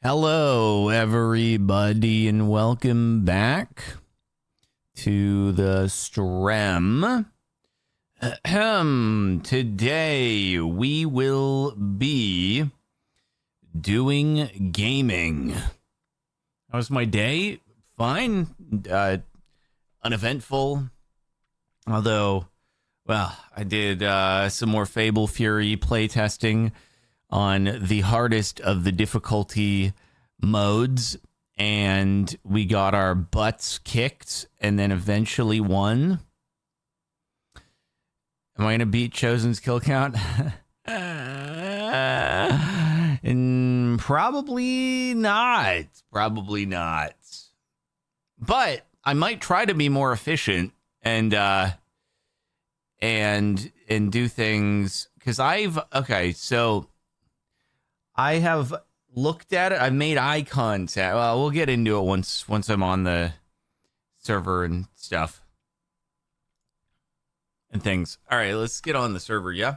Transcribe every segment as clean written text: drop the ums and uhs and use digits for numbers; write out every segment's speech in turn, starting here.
Hello, everybody, and welcome back to the stream. Today, we will be doing gaming. How was my day? Fine. Uneventful. Although, well, I did some more Fable Fury playtesting on the hardest of the difficulty modes, and we got our butts kicked and then eventually won. Am I going to beat Chosen's kill count? Probably not. Probably not. But I might try to be more efficient and do things, because I have looked at it. I've made eye contact. Well, we'll get into it once I'm on the server and stuff and things. All right, let's get on the server, yeah?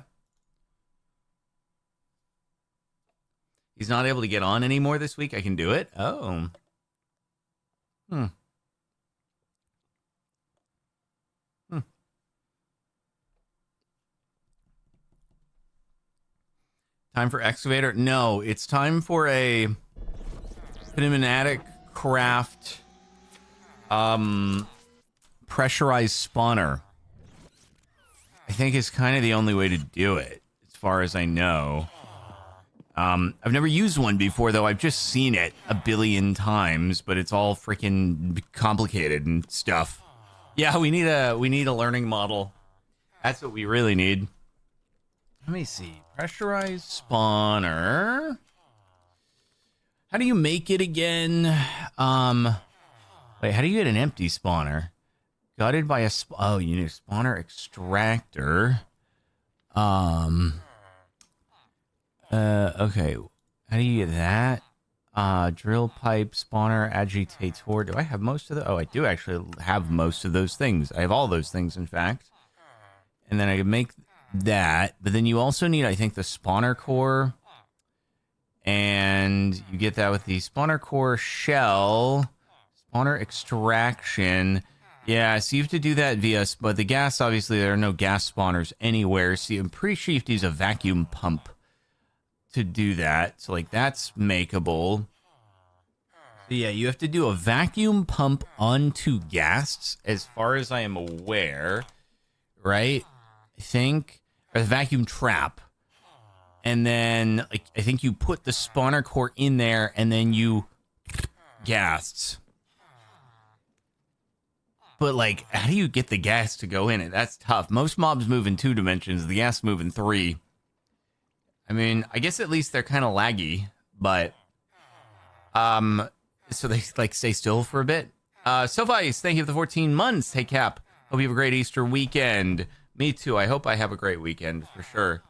He's not able to get on anymore this week. I can do it? Oh. Time for excavator? No, it's time for a Pneumatic craft pressurized spawner. I think it's kind of the only way to do it, as far as I know. I've never used one before, though. I've just seen it a billion times, but it's all freaking complicated and stuff. Yeah, we need a learning model. That's what we really need. Let me see. Pressurized spawner. How do you make it again? Wait, how do you get an empty spawner? Gutted by a oh, you need a spawner extractor. Okay. How do you get that? Drill pipe, spawner, agitator. Do I have most of the? Oh, I do actually have most of those things. I have all those things, in fact. And then I can make that, but then you also need, I think, the spawner core, and you get that with the spawner core shell, spawner extraction. Yeah, so you have to do that via, but the gas, obviously, there are no gas spawners anywhere, so I'm pretty sure you have to use a vacuum pump to do that. So, like, that's makeable. So, yeah, you have to do a vacuum pump onto gas, as far as I am aware, right? I think, or the vacuum trap, and then like I think you put the spawner core in there, and then you gas. But like, how do you get the gas to go in it? That's tough. Most mobs move in 2 dimensions. The gas move in 3. I mean, I guess at least they're kind of laggy, but so they like stay still for a bit. Sophice, thank you for the 14 months. Hey Cap, hope you have a great Easter weekend. Me too. I hope I have a great weekend for sure.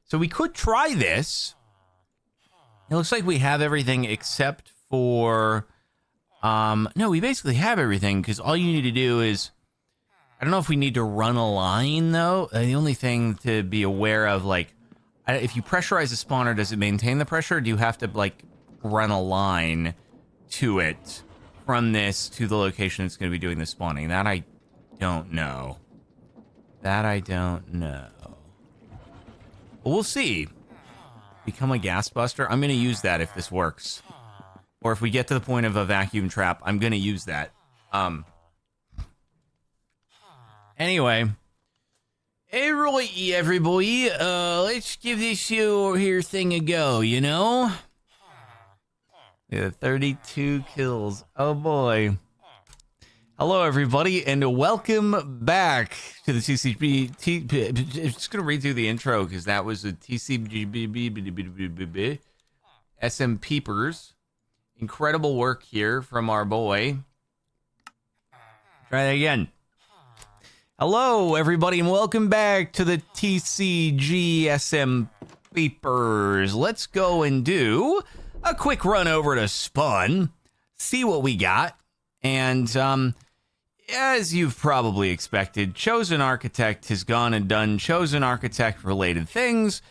So we could try this. It looks like we have everything except for... no, we basically have everything, because all you need to do is... I don't know if we need to run a line, though. The only thing to be aware of, like... if you pressurize a spawner, does it maintain the pressure? Or do you have to, like, run a line to it from this to the location it's going to be doing the spawning? That I don't know. That I don't know. But we'll see. Become a gas buster. I'm going to use that if this works. Or if we get to the point of a vacuum trap, I'm going to use that. Anyway. Hey, Roy, everybody. Let's give this here thing a go, you know? Yeah, 32 kills. Oh, boy. Hello, everybody, and welcome back to the TCB. I'm just going to read through the intro, because that was the TCB SMPers. Incredible work here from our boy. Try that again. Hello, everybody, and welcome back to the TCG SMPers. Let's go and do a quick run over to Spawn, see what we got, and, as you've probably expected, Chosen Architect has gone and done Chosen Architect-related things.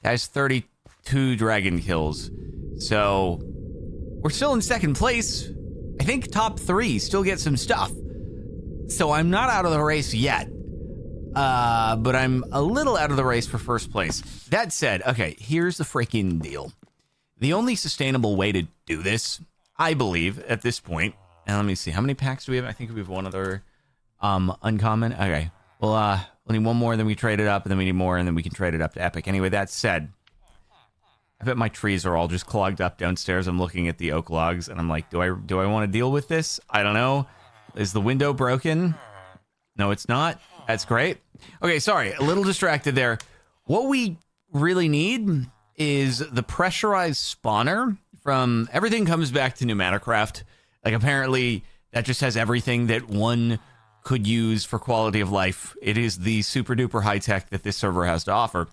Has 32 dragon kills. So, We're still in second place. I think top 3 still get some stuff. So I'm not out of the race yet. But I'm a little out of the race for first place. That said, okay, here's the freaking deal. The only sustainable way to do this, I believe, at this point, and let me see, how many packs do we have? I think we have one other uncommon. Okay, well, we'll need one more, then we trade it up, and then we need more, and then we can trade it up to epic. Anyway, that said, I bet my trees are all just clogged up downstairs. I'm looking at the oak logs, and I'm like, do I want to deal with this? I don't know. Is the window broken? No, it's not. That's great. Okay, sorry, a little distracted there. What we really need is the pressurized spawner from Everything Comes Back to Pneumaticraft. Like, apparently, that just has everything that one could use for quality of life. It is the super duper high tech that this server has to offer.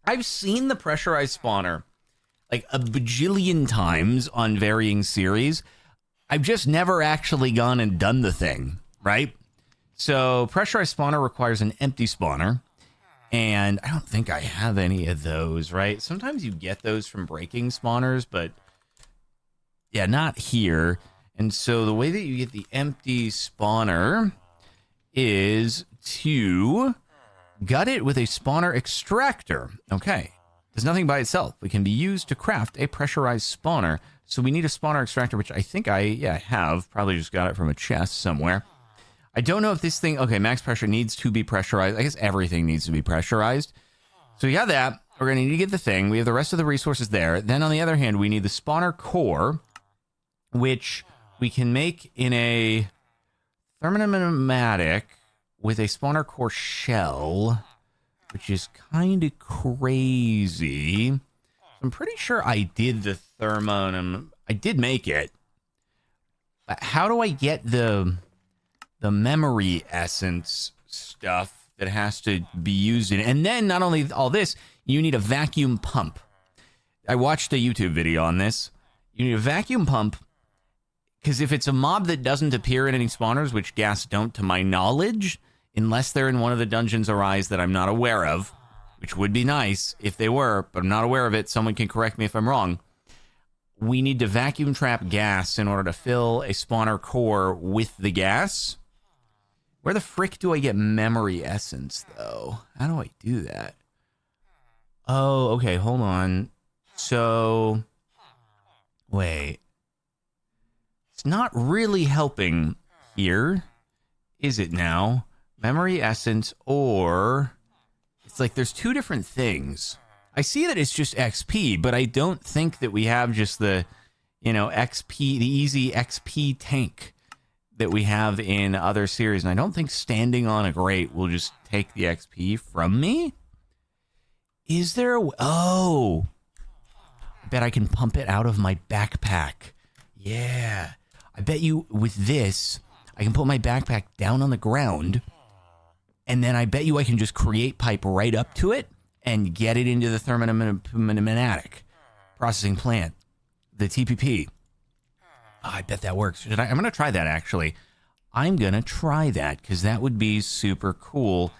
I've seen the pressurized spawner like a bajillion times on varying series. I've just never actually gone and done the thing, right? So pressurized spawner requires an empty spawner, and I don't think I have any of those, right? Sometimes you get those from breaking spawners, but yeah, not here. And so the way that you get the empty spawner is to gut it with a spawner extractor. Okay. Does nothing by itself. It can be used to craft a pressurized spawner. So we need a spawner extractor, which I think I have. Probably just got it from a chest somewhere. I don't know if this thing... Okay, max pressure needs to be pressurized. I guess everything needs to be pressurized. So we got that. We're going to need to get the thing. We have the rest of the resources there. Then on the other hand, we need the spawner core, which we can make in a thermonumatic with a spawner core shell, which is kind of crazy. I'm pretty sure I did the I did make it. But how do I get the memory essence stuff that has to be used in? And then not only all this, you need a vacuum pump. I watched a YouTube video on this. You need a vacuum pump because if it's a mob that doesn't appear in any spawners, which gas don't to my knowledge, unless they're in one of the dungeons arise that I'm not aware of, which would be nice if they were, but I'm not aware of it. Someone can correct me if I'm wrong. We need to vacuum trap gas in order to fill a spawner core with the gas. Where the frick do I get memory essence, though? How do I do that? Oh, okay, hold on. So, wait. It's not really helping here, is it now? Memory essence, or... It's like there's two different things. I see that it's just XP, but I don't think that we have just the, XP, the easy XP tank that we have in other series. And I don't think standing on a grate will just take the XP from me. Is there a... Oh! I bet I can pump it out of my backpack. Yeah. I bet you with this, I can put my backpack down on the ground, and then I bet you I can just create pipe right up to it and get it into the thermonumatic processing plant, the TPP. Oh, I bet that works. I'm going to try that, actually. I'm going to try that because that would be super cool.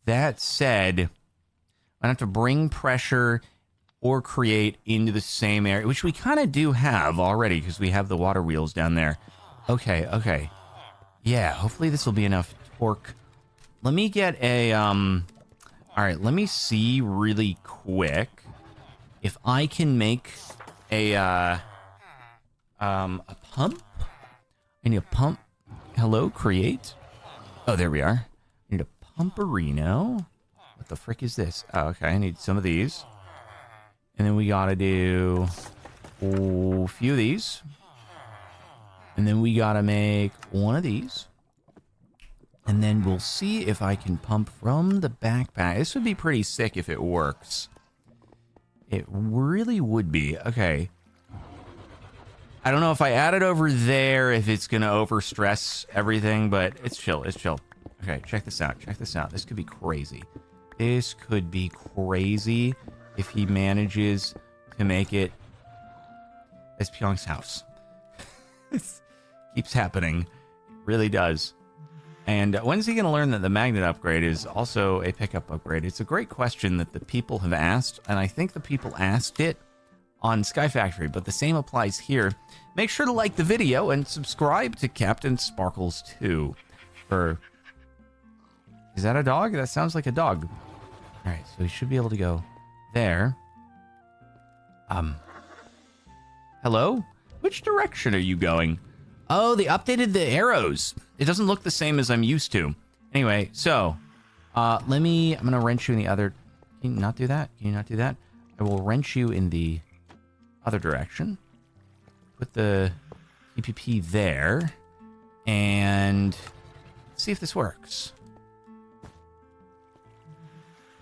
That said, I have to bring pressure or create into the same area, which we kind of do have already because we have the water wheels down there. Okay. Yeah, hopefully this will be enough torque. Let me get a, all right, let me see really quick if I can make a pump. I need a pump. Hello, create. Oh, there we are. I need a pumperino. What the frick is this? Oh, okay, I need some of these. And then we gotta do a few of these. And then we gotta make one of these. And then we'll see if I can pump from the backpack. This would be pretty sick if it works. It really would be. Okay. I don't know if I add it over there, if it's going to overstress everything, but it's chill. It's chill. Okay, check this out. Check this out. This could be crazy. This could be crazy if he manages to make it as Pyong's house. This keeps happening. It really does. And when's he going to learn that the magnet upgrade is also a pickup upgrade? It's a great question that the people have asked, and I think the people asked it on Sky Factory, but the same applies here. Make sure to like the video and subscribe to CaptainSparklez too. Is that a dog? That sounds like a dog. All right, so we should be able to go there. Hello? Which direction are you going? Oh, they updated the arrows. It doesn't look the same as I'm used to. Anyway, so I'm gonna wrench you in the other. Can you not do that? Can you not do that? I will wrench you in the other direction. Put the EPP there, and let's see if this works.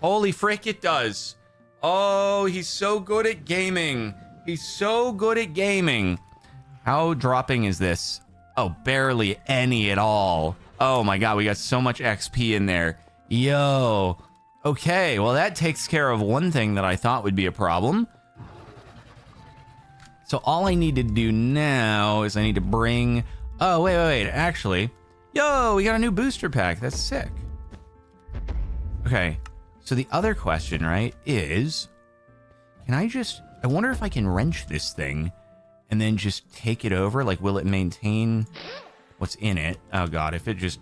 Holy frick, it does. Oh, he's so good at gaming. He's so good at gaming. How dropping is this? Oh, barely any at all. Oh my god, we got so much XP in there. Yo. Okay, well that takes care of one thing that I thought would be a problem. So all I need to do now is I need to bring... Oh, wait. Actually, yo, we got a new booster pack. That's sick. Okay, so the other question, right, is... I wonder if I can wrench this thing and then just take it over. Like, will it maintain what's in it? Oh, God, if it just...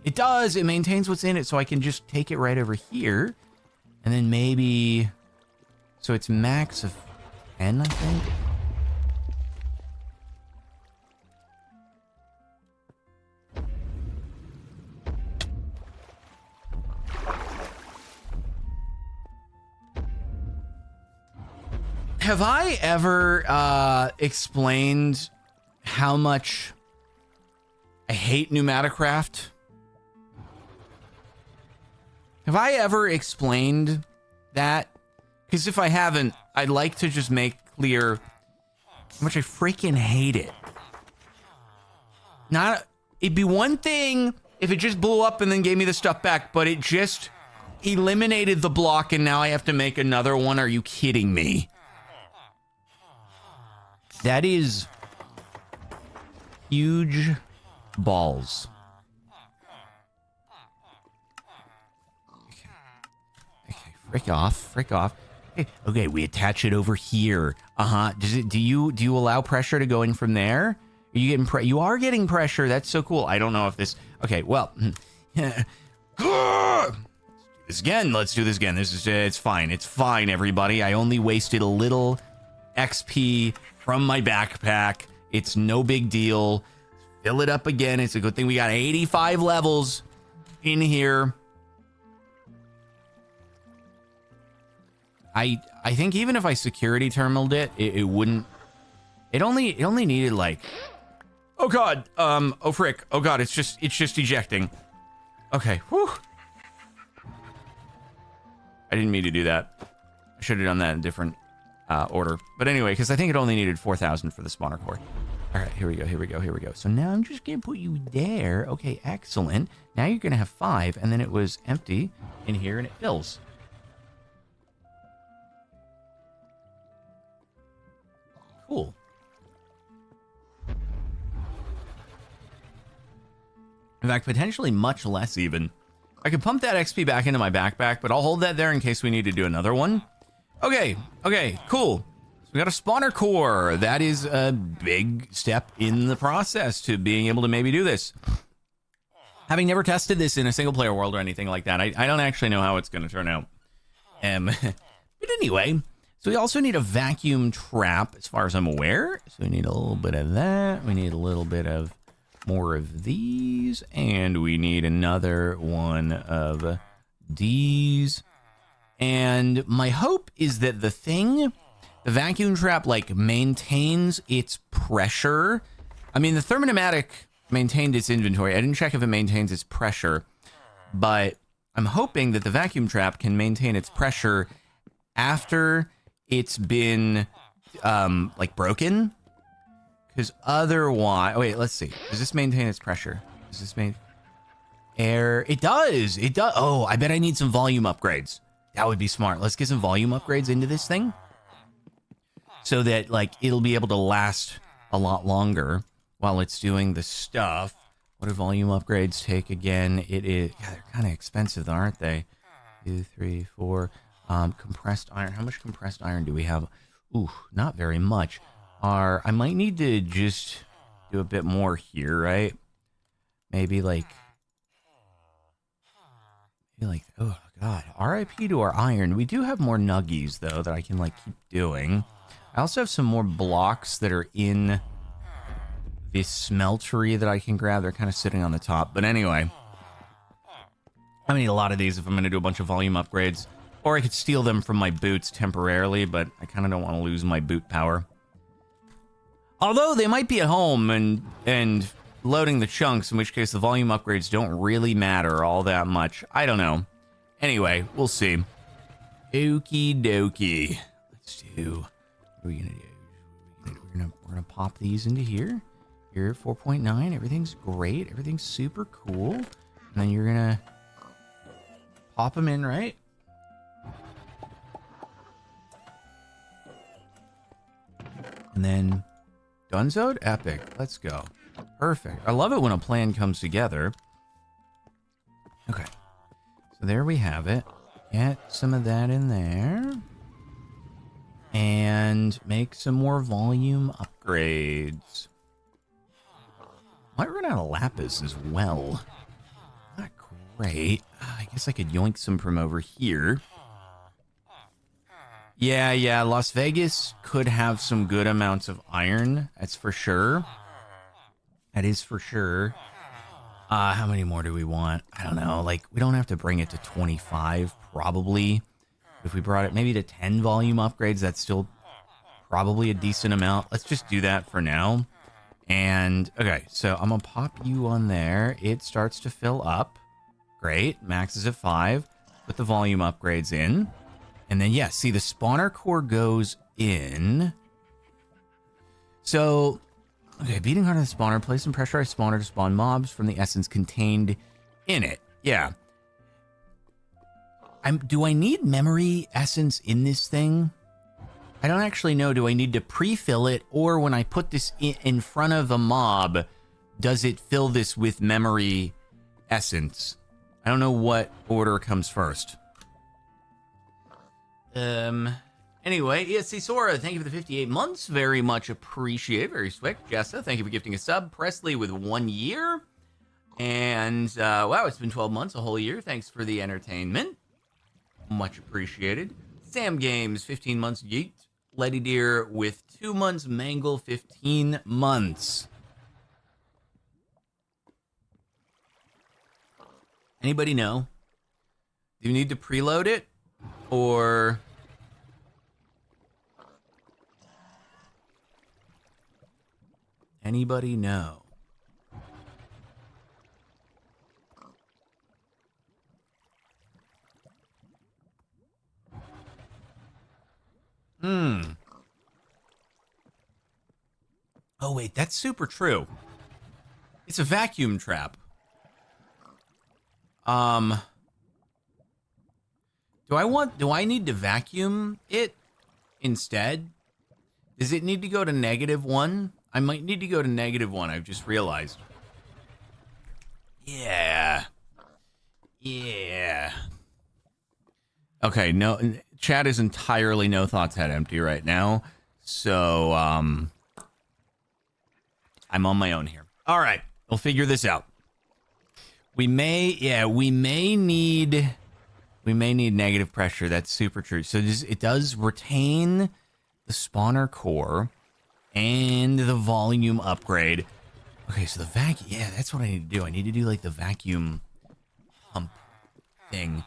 It does! It maintains what's in it, so I can just take it right over here. And then maybe... So it's max of 10, I think? Have I ever explained how much I hate pneumaticraft? Have I ever explained that? Because if I haven't, I'd like to just make clear how much I freaking hate it. It'd be one thing if it just blew up and then gave me the stuff back, but it just eliminated the block and now I have to make another one. Are you kidding me? That is huge balls. Okay, frick off. Okay, we attach it over here. Do you allow pressure to go in from there? Are you getting you are getting pressure. That's so cool. I don't know if this. Okay, well, let's do this again. It's fine. It's fine, everybody. I only wasted a little XP from my backpack. It's no big deal. Fill it up again. It's a good thing we got 85 levels in here. I think even if I security terminaled it wouldn't. It only needed like. Oh god. Oh frick. Oh god. It's just ejecting. Okay. Whew. I didn't mean to do that. I should have done that in different order. But anyway, because I think it only needed 4,000 for the spawner core. All right, here we go. So now I'm just going to put you there. Okay, excellent. Now you're going to have 5, and then it was empty in here, and it fills. Cool. In fact, potentially much less even. I could pump that XP back into my backpack, but I'll hold that there in case we need to do another one. Okay, cool. So we got a spawner core. That is a big step in the process to being able to maybe do this. Having never tested this in a single player world or anything like that, I don't actually know how it's going to turn out. But anyway, so we also need a vacuum trap as far as I'm aware. So we need a little bit of that. We need a little bit of more of these. And we need another one of these. And my hope is that the vacuum trap, like, maintains its pressure. I mean, the thermonumatic maintained its inventory. I didn't check if it maintains its pressure, but I'm hoping that the vacuum trap can maintain its pressure after it's been, like, broken. Because otherwise... Oh, wait, let's see. Does this maintain its pressure? Does this maintain... Air... It does! It does! Oh, I bet I need some volume upgrades. That would be smart. Let's get some volume upgrades into this thing so that, like, it'll be able to last a lot longer while it's doing the stuff. What do volume upgrades take again? It is... Yeah, they're kind of expensive, though, aren't they? 2, 3, 4. Compressed iron. How much compressed iron do we have? Ooh, not very much. I might need to just do a bit more here, right? Maybe like, oh god, RIP to our iron. We do have more nuggies though that I can like keep doing. I also have some more blocks that are in this smeltery that I can grab. They're kind of sitting on the top. But anyway, I need a lot of these if I'm going to do a bunch of volume upgrades. Or I could steal them from my boots temporarily, but I kind of don't want to lose my boot power. Although they might be at home and loading the chunks, in which case the volume upgrades don't really matter all that much. I don't know. Anyway, we'll see. Okie dokie. Let's do... What are we going to do? We're gonna pop these into here. You're at 4.9. Everything's great. Everything's super cool. And then you're going to pop them in, right? And then Dunzoed? Epic. Let's go. Perfect. I love it when a plan comes together. Okay. So there we have it. Get some of that in there. And make some more volume upgrades. Might run out of lapis as well. Not great. I guess I could yoink some from over here. Yeah, Las Vegas could have some good amounts of iron. That's for sure. That is for sure. How many more do we want? I don't know. Like, we don't have to bring it to 25, probably. If we brought it maybe to 10 volume upgrades, that's still probably a decent amount. Let's just do that for now. And, okay, so I'm going to pop you on there. It starts to fill up. Great. Max is at 5. Put the volume upgrades in. And then, yeah, see, the spawner core goes in. So, okay, beating hard on the spawner. Place some pressurized spawner to spawn mobs from the essence contained in it. Yeah. Do I need memory essence in this thing? I don't actually know. Do I need to pre-fill it? Or when I put this in front of a mob, does it fill this with memory essence? I don't know what order comes first. Anyway, ESC Sora, thank you for the 58 months. Very much appreciate. Very swick. Jessa, thank you for gifting a sub. Presley with 1 year. And, wow, it's been 12 months, a whole year. Thanks for the entertainment. Much appreciated. Sam Games, 15 months. Yeet. Letty Deer with 2 months. Mangle, 15 months. Anybody know? Do you need to preload it? Or... anybody know? Oh, wait, that's super true. It's a vacuum trap. Do I need to vacuum it instead? Does it need to go to -1? I might need to go to -1, I've just realized. Yeah. Okay, no, chat is entirely no thoughts head empty right now. So, I'm on my own here. All right, we'll figure this out. We may need negative pressure. That's super true. So it does retain the spawner core and the volume upgrade. Okay, so the vacuum, yeah, that's what I need to do. I need to do like the vacuum pump thing.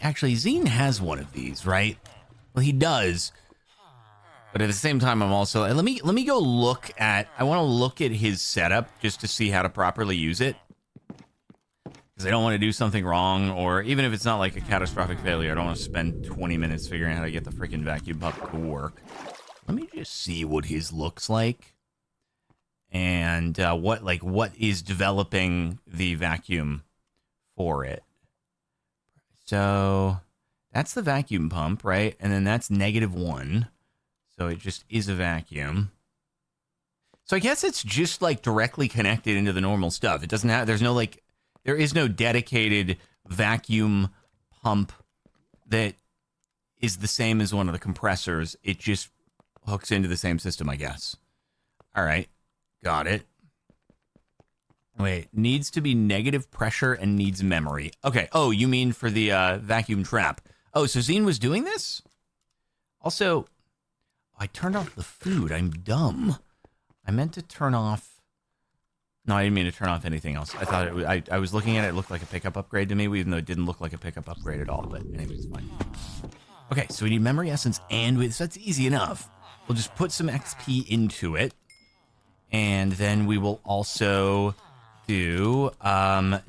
Actually, Zine has one of these, right? Well, he does. But at the same time, I'm also, let me go look at, I want to look at his setup just to see how to properly use it. Because I don't want to do something wrong, or even if it's not like a catastrophic failure, I don't want to spend 20 minutes figuring out how to get the freaking vacuum pump to work. Let me just see what his looks like. And what is developing the vacuum for it. So that's the vacuum pump, right? And then that's -1. So it just is a vacuum. So I guess it's just like directly connected into the normal stuff. It doesn't have, there is no dedicated vacuum pump that is the same as one of the compressors. It just hooks into the same system, I guess. All right. Got it. Wait, needs to be negative pressure and needs memory. Okay. Oh, you mean for the vacuum trap. Oh, so Zine was doing this? Also, I turned off the food. I'm dumb. I meant to turn off... No, I didn't mean to turn off anything else. I thought it was, I was looking at it. It looked like a pickup upgrade to me, even though it didn't look like a pickup upgrade at all. But anyway, it's fine. Okay, so we need memory essence and with... So that's easy enough. We'll just put some XP into it. And then we will also... do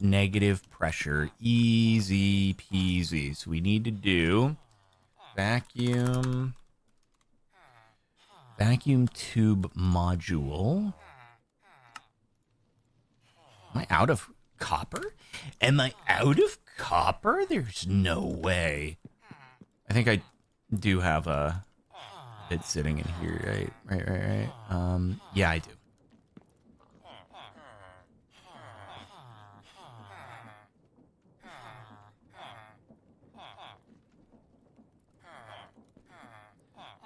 negative pressure. Easy peasy. So we need to do vacuum tube module. Am I out of copper? Am I out of copper? There's no way. I think I do have a bit sitting in here, right? Yeah, I do.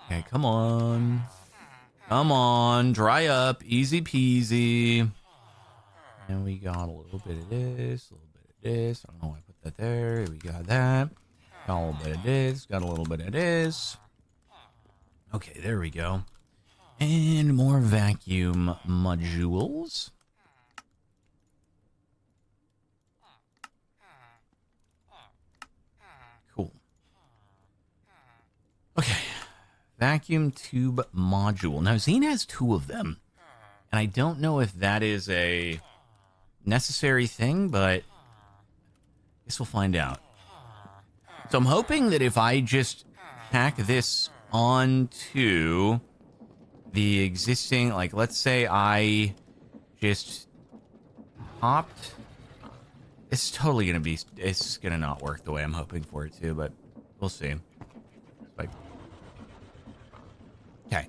Okay, come on. Come on, dry up, easy peasy. And we got a little bit of this, a little bit of this. I don't know why I put that there. We got that. Got a little bit of this, got a little bit of this. Okay, there we go. And more vacuum modules. Cool. Okay. Vacuum tube module. Now, Zine has 2 of them. And I don't know if that is a necessary thing, but I guess we'll find out. So I'm hoping that if I just tack this onto the existing, like, let's say I just popped. It's totally going to be, it's going to not work the way I'm hoping for it to, but we'll see. Like, okay.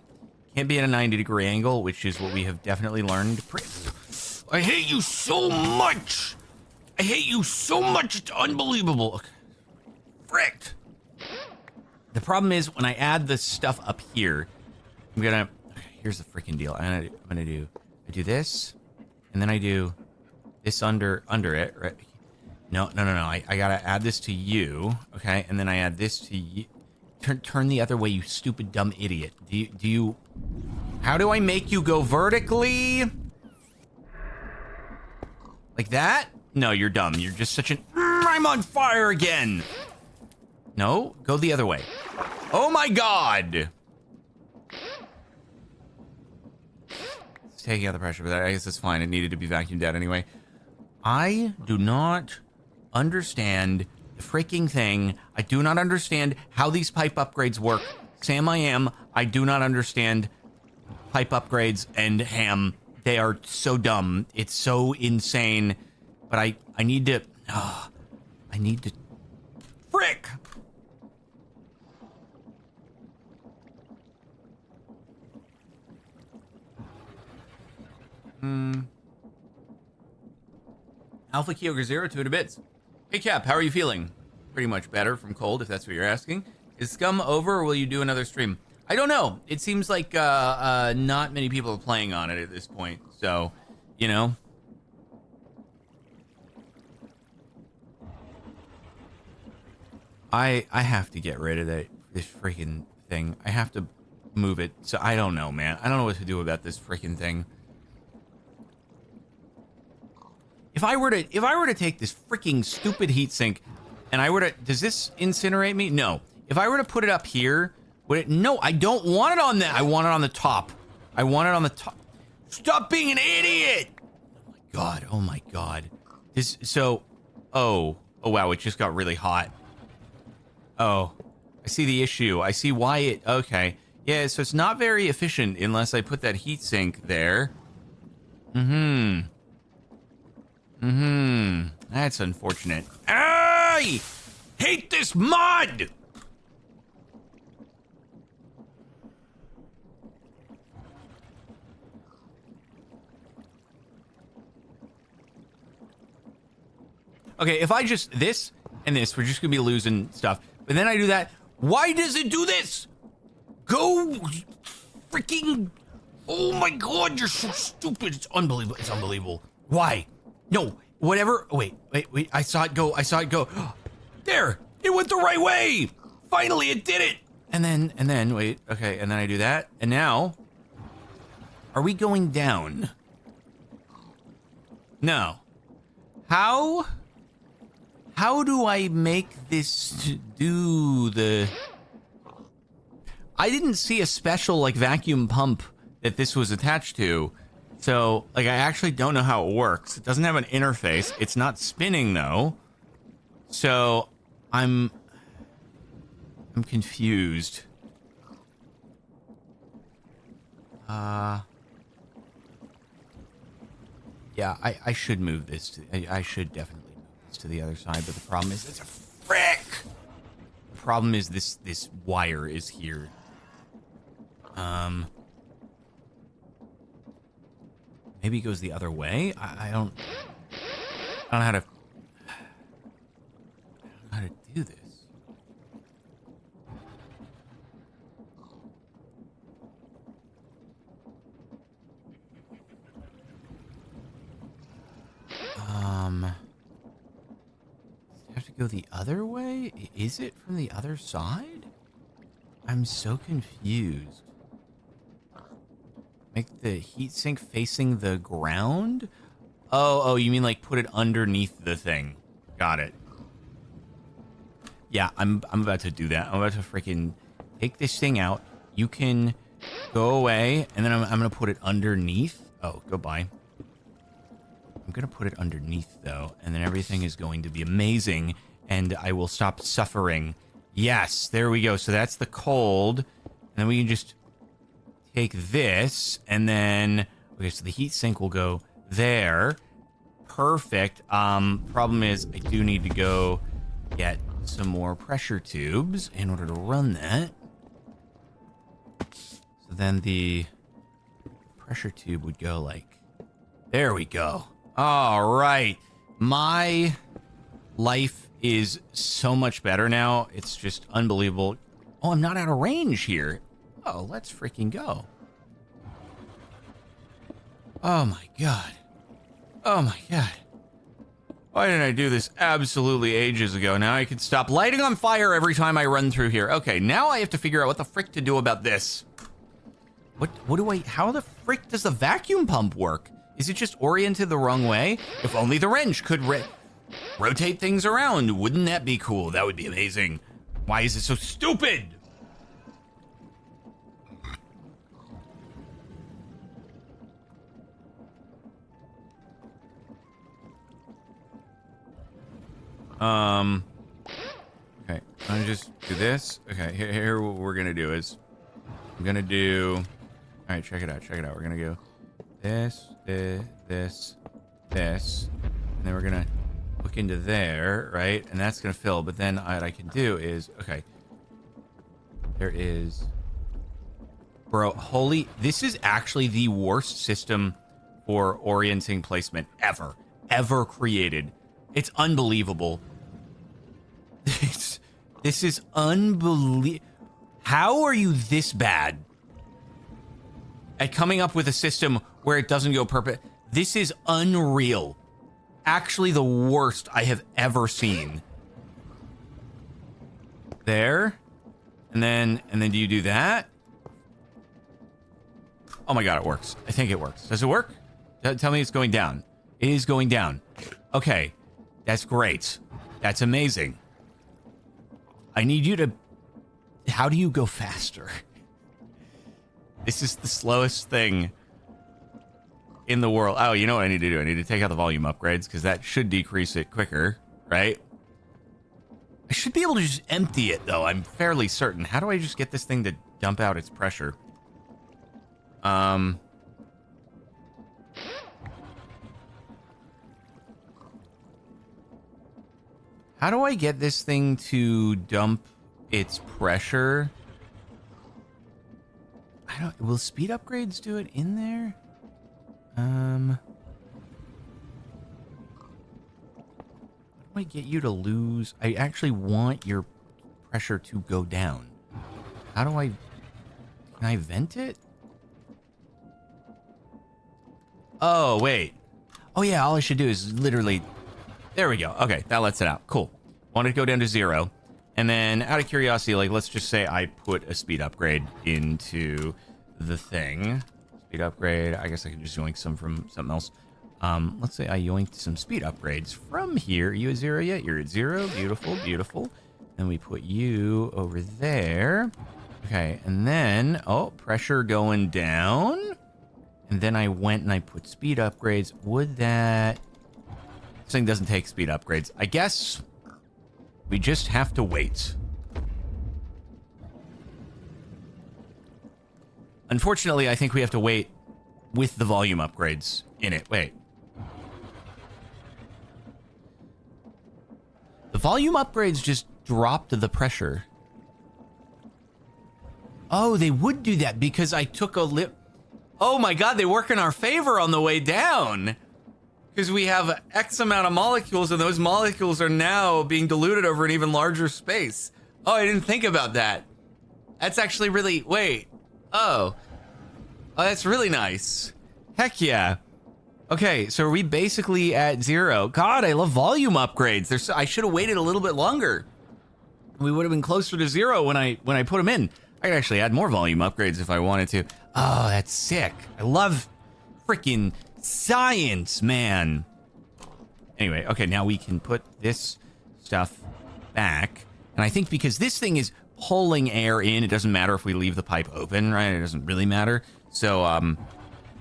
Can't be at a 90-degree angle, which is what we have definitely learned. I hate you so much. I hate you so much. It's unbelievable. Fricked. The problem is when I add this stuff up here, I'm gonna. Okay, here's the freaking deal. I do this, and then I do this under it, right? No. I gotta add this to you, okay? And then I add this to you. Turn the other way, you stupid dumb idiot. Do you? How do I make you go vertically? Like that? No, you're dumb. You're just such an. I'm on fire again. No, go the other way. Oh my god! It's taking out the pressure, but I guess it's fine. It needed to be vacuumed out anyway. I do not understand the freaking thing. I do not understand how these pipe upgrades work. Sam, I do not understand pipe upgrades and ham. They are so dumb. It's so insane. But I need to... I need to... Frick! Alpha Kyogre 0 2 bits. Hey Cap, how are you feeling? Pretty much better from cold, if that's what you're asking. Is Scum over, or will you do another stream? I don't know. It seems like not many people are playing on it at this point. So, you know. I have to get rid of this freaking thing. I have to move it. So I don't know, man. I don't know what to do about this freaking thing. If I were to take this freaking stupid heatsink and I were to, does this incinerate me? No. If I were to put it up here, would it? No, I don't want it on that. I want it on the top. I want it on the top. Stop being an idiot. Oh my God. This, so, oh wow, it just got really hot. Oh, I see the issue. I see why it, okay. Yeah, so it's not very efficient unless I put that heatsink there. That's unfortunate. I hate this mod! Okay, if I just, this and this, we're just gonna be losing stuff. But then I do that. Why does it do this? Go freaking... Oh my god, you're so stupid. It's unbelievable. It's unbelievable. Why? No, whatever. Wait. I saw it go. There, it went the right way. Finally, it did it. And then, wait, okay, and then I do that. And now, are we going down? No. How do I make this do the... I didn't see a special, like, vacuum pump that this was attached to. So, like, I actually don't know how it works. It doesn't have an interface. It's not spinning, though. So, I'm confused. Yeah, I should move this to... I should definitely move this to the other side, but the problem is it's a frick! The problem is this wire is here. Maybe it goes the other way? I don't know how to... how to do this. Does it have to go the other way? Is it from the other side? I'm so confused. Make the heatsink facing the ground? Oh, you mean like put it underneath the thing. Got it. Yeah, I'm about to do that. I'm about to freaking take this thing out. You can go away, and then I'm gonna put it underneath. Oh, goodbye. I'm gonna put it underneath though, and then everything is going to be amazing, and I will stop suffering. Yes, there we go. So that's the cold, and then we can just take this, and then okay. So the heat sink will go there. Perfect. Problem is I do need to go get some more pressure tubes in order to run that. So then the pressure tube would go like, there we go. All right. My life is so much better now. It's just unbelievable. Oh, I'm not out of range here. Oh, let's freaking go. Oh my god. Oh my god. Why didn't I do this absolutely ages ago? Now I can stop lighting on fire every time I run through here. Okay, now I have to figure out what the frick to do about this. What do I... How the frick does the vacuum pump work? Is it just oriented the wrong way? If only the wrench could rotate things around. Wouldn't that be cool? That would be amazing. Why is it so stupid? Okay, I'm gonna just do this. Okay, here what we're gonna do is, I'm gonna do, all right, check it out. We're gonna go this, this, and then we're gonna hook into there, right? And that's gonna fill, but then what I can do is, okay, there is, bro, this is actually the worst system for orienting placement ever created. It's unbelievable. This is unbelievable. How are you this bad at coming up with a system where it doesn't go perfect? This is unreal. Actually, the worst I have ever seen. There, and then do you do that? Oh my god, it works. I think it works. Does it work? Tell me it's going down. It is going down. Okay. That's great. That's amazing. I need you to... How do you go faster? This is the slowest thing in the world. Oh, you know what I need to do? I need to take out the volume upgrades because that should decrease it quicker, right? I should be able to just empty it, though. I'm fairly certain. How do I just get this thing to dump out its pressure? How do I get this thing to dump its pressure? Will speed upgrades do it in there? How do I get you to lose? I actually want your pressure to go down. How do can I vent it? Oh, wait. Oh, yeah, all I should do is literally... There we go. Okay, that lets it out. Cool. Want to go down to 0. And then, out of curiosity, like, let's just say I put a speed upgrade into the thing. Speed upgrade. I guess I could just yoink some from something else. Let's say I yoinked some speed upgrades from here. Are you at 0 yet? You're at 0. Beautiful, beautiful. Then we put you over there. Okay, and then... Oh, pressure going down. And then I went and I put speed upgrades. Would that... This thing doesn't take speed upgrades. I guess we just have to wait. Unfortunately, I think we have to wait with the volume upgrades in it. Wait. The volume upgrades just dropped the pressure. Oh, they would do that because I took a lip. Oh my God, they work in our favor on the way down. Because we have X amount of molecules, and those molecules are now being diluted over an even larger space. Oh, I didn't think about that. That's actually really... Wait. Oh. Oh, that's really nice. Heck yeah. Okay, so are we basically at 0? God, I love volume upgrades. I should have waited a little bit longer. We would have been closer to 0 when I put them in. I could actually add more volume upgrades if I wanted to. Oh, that's sick. I love freaking... science, man. Anyway, okay, now we can put this stuff back. And I think because this thing is pulling air in, it doesn't matter if we leave the pipe open, right? It doesn't really matter. So,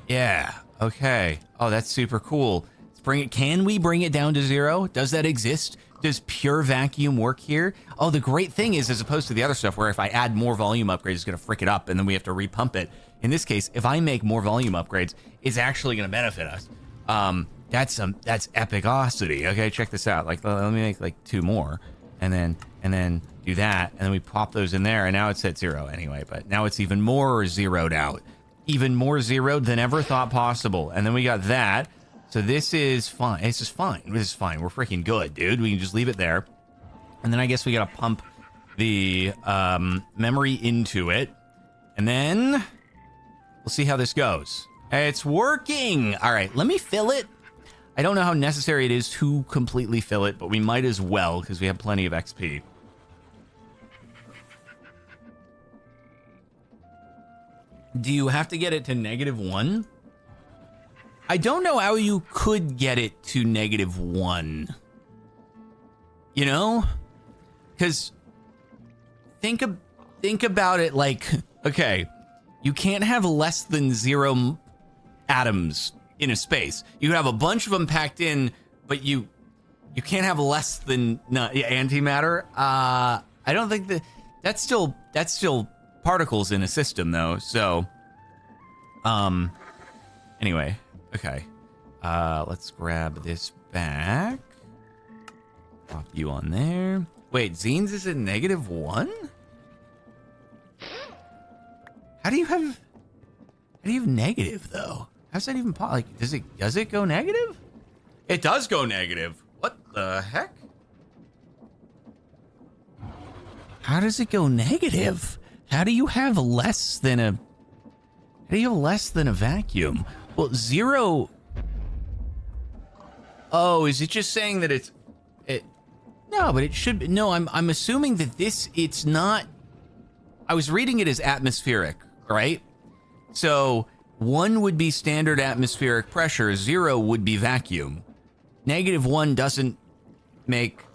yeah, okay. Oh, that's super cool. Let's bring it. Can we bring it down to 0? Does that exist? Does pure vacuum work here? Oh, the great thing is, as opposed to the other stuff where if I add more volume upgrades, it's going to frick it up and then we have to repump it. In this case, if I make more volume upgrades, it's actually going to benefit us. That's epicosity. Okay, check this out. Like, let me make like 2 more, and then do that, and then we pop those in there, and now it's at 0 anyway. But now it's even more zeroed out, even more zeroed than ever thought possible. And then we got that. So this is fine. This is fine. This is fine. We're freaking good, dude. We can just leave it there, and then I guess we gotta pump the memory into it, and then. We'll see how this goes. It's working. All right, let me fill it. I don't know how necessary it is to completely fill it, but we might as well because we have plenty of XP. Do you have to get it to -1? I don't know how you could get it to -1. You know? Because think about it like, okay, you can't have less than 0 atoms in a space. You have a bunch of them packed in, but you can't have less than antimatter. I don't think that's still particles in a system though. So, anyway, okay. Let's grab this back. Pop you on there. Wait, Zines is at -1? How do you have negative though? How's that even possible? Like, does it go negative? It does go negative. What the heck? How does it go negative? How do you have less than a vacuum? Well, 0. Oh, is it just saying that it? No, but it should be. No, I'm assuming that it's not. I was reading it as atmospheric. Right? So 1 would be standard atmospheric pressure, 0 would be vacuum. -1 doesn't make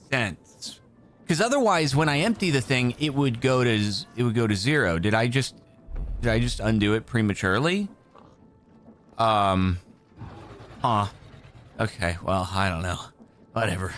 sense. Because otherwise, when I empty the thing, it would go to 0. Did I just undo it prematurely? Huh. Okay, well, I don't know. Whatever.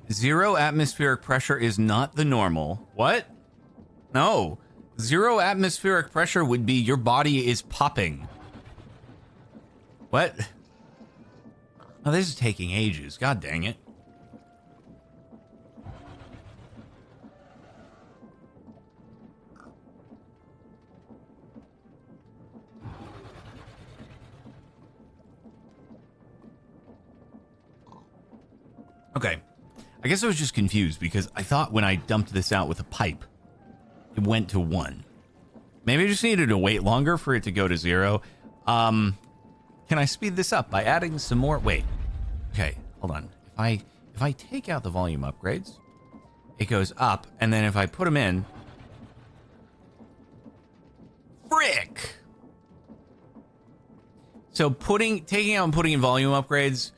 Zero atmospheric pressure is not the normal. What? No. 0 atmospheric pressure would be your body is popping. What? Oh, this is taking ages. God dang it. Okay. I guess I was just confused because I thought when I dumped this out with a pipe, it went to 1. Maybe I just needed to wait longer for it to go to 0. Can I speed this up by adding some more? Wait. Okay, hold on. If I take out the volume upgrades, it goes up, and then if I put them in, frick! So taking out and putting in volume upgrades,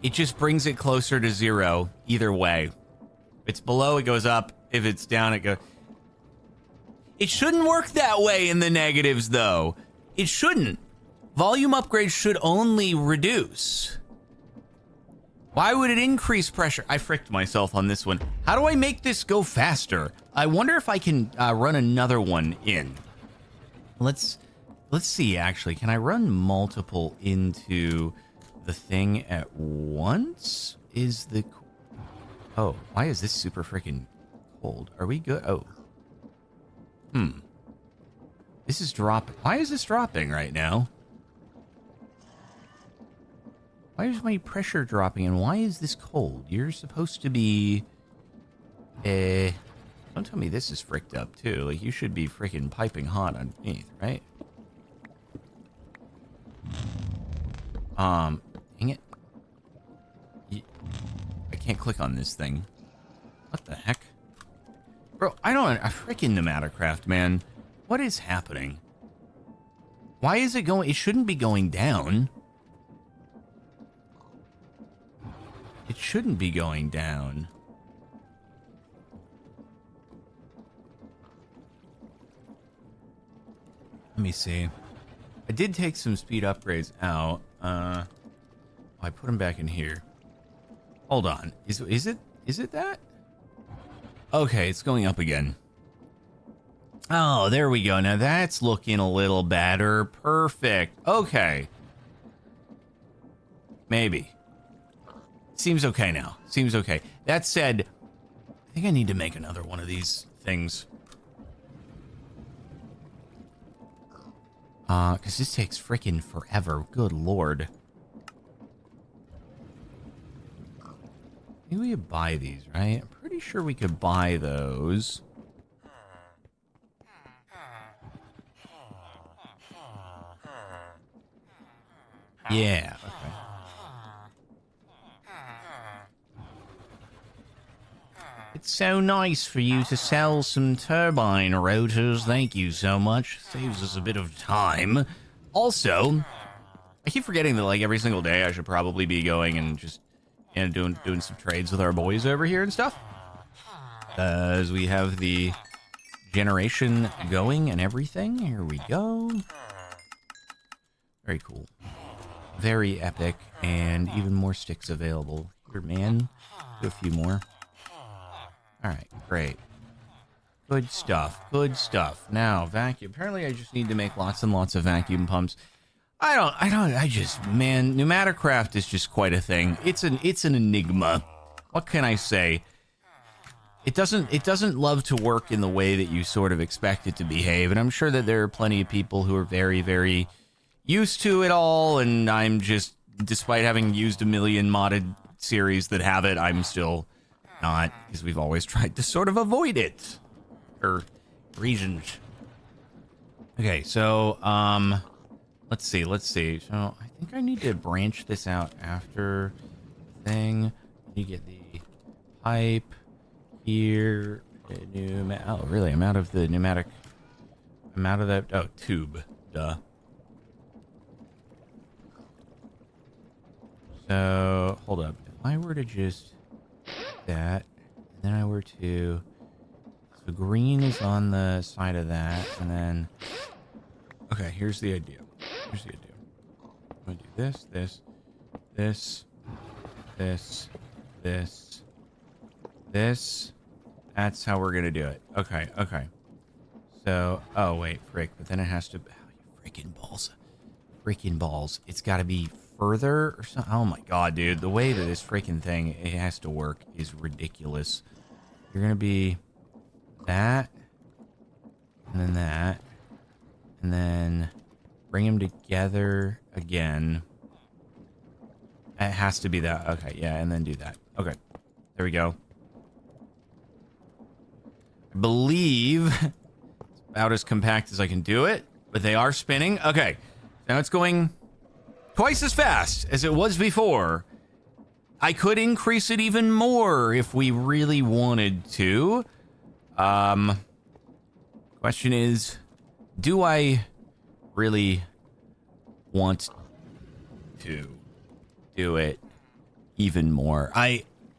it just brings it closer to 0 either way. If it's below, it goes up. If it's down, it goes... It shouldn't work that way in the negatives, though. It shouldn't. Volume upgrades should only reduce. Why would it increase pressure? I fricked myself on this one. How do I make this go faster? I wonder if I can run another one in. Let's see, actually. Can I run multiple into the thing at once? Oh, why is this super freaking cold? Are we good? Oh. This is dropping. Why is this dropping right now? Why is my pressure dropping and why is this cold? You're supposed to be... Don't tell me this is fricked up too. Like, you should be freaking piping hot underneath, right? Dang it. I can't click on this thing. What the heck? Bro, I don't... A freaking pneumaticraft, man. What is happening? Why is it going... It shouldn't be going down. It shouldn't be going down. Let me see. I did take some speed upgrades out. I put them back in here. Hold on. Is it that? Okay, it's going up again. Oh, there we go. Now that's looking a little better. Perfect. Okay. Maybe. Seems okay now. Seems okay. That said, I think I need to make another one of these things. Because this takes freaking forever. Good lord. Maybe we could buy these, right? I'm pretty sure we could buy those. Yeah, okay. It's so nice for you to sell some turbine rotors. Thank you so much. Saves us a bit of time. Also, I keep forgetting that, like, every single day I should probably be going and just, you know, doing some trades with our boys over here and stuff. As we have the generation going and everything. Here we go. Very cool. Very epic. And even more sticks available. Here, man. Do a few more. Alright, great. Good stuff. Good stuff. Now, vacuum. Apparently I just need to make lots and lots of vacuum pumps. Man, pneumaticraft is just quite a thing. It's an enigma. What can I say? It doesn't love to work in the way that you sort of expect it to behave, and I'm sure that there are plenty of people who are very, very used to it all, and I'm just, despite having used a million modded series that have it, I'm still not, because we've always tried to sort of avoid it. For reasons. Okay, so, let's see. So, I think I need to branch this out after the thing. You get the pipe here. Oh, really? I'm out of the pneumatic. I'm out of that. Oh, tube. Duh. So, hold up. If I were to just that, and then I were to, so green is on the side of that, and then, okay, here's the idea. I'm gonna do this, this. That's how we're gonna do it. Okay. So, oh wait, frick, but then it has to, oh, you freaking balls. It's gotta be further or something. Oh my god, dude, the way that this freaking thing it has to work is ridiculous. You're gonna be that, and then that, and then bring them together again. It has to be that. Okay, yeah, and then do that. Okay, there we go. I believe it's about as compact as I can do it, but they are spinning. Okay, now it's going twice as fast as it was before. I could increase it even more if we really wanted to. Question is, do I really want to do it even more?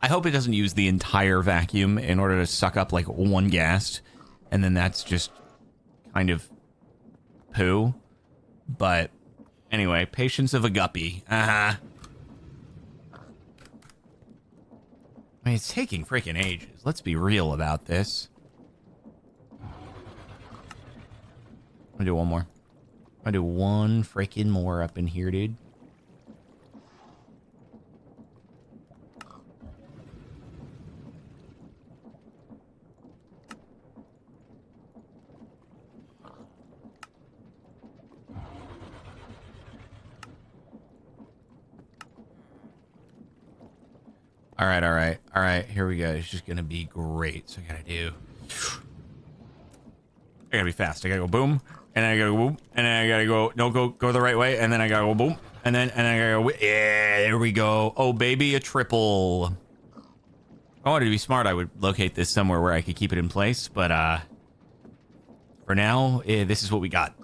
I hope it doesn't use the entire vacuum in order to suck up like one gas, and then that's just kind of poo. But anyway, patience of a guppy. I mean, it's taking freaking ages. Let's be real about this. I'm gonna do one more. I'm gonna do one freaking more up in here, dude. All right, here we go. It's just gonna be great. So I gotta be fast. I gotta go boom, and then I gotta go boom, and then I gotta go, no, go the right way, and then I gotta go boom, and then I gotta go, yeah, there we go. Oh, baby, a triple. If I wanted to be smart, I would locate this somewhere where I could keep it in place, but for now, this is what we got.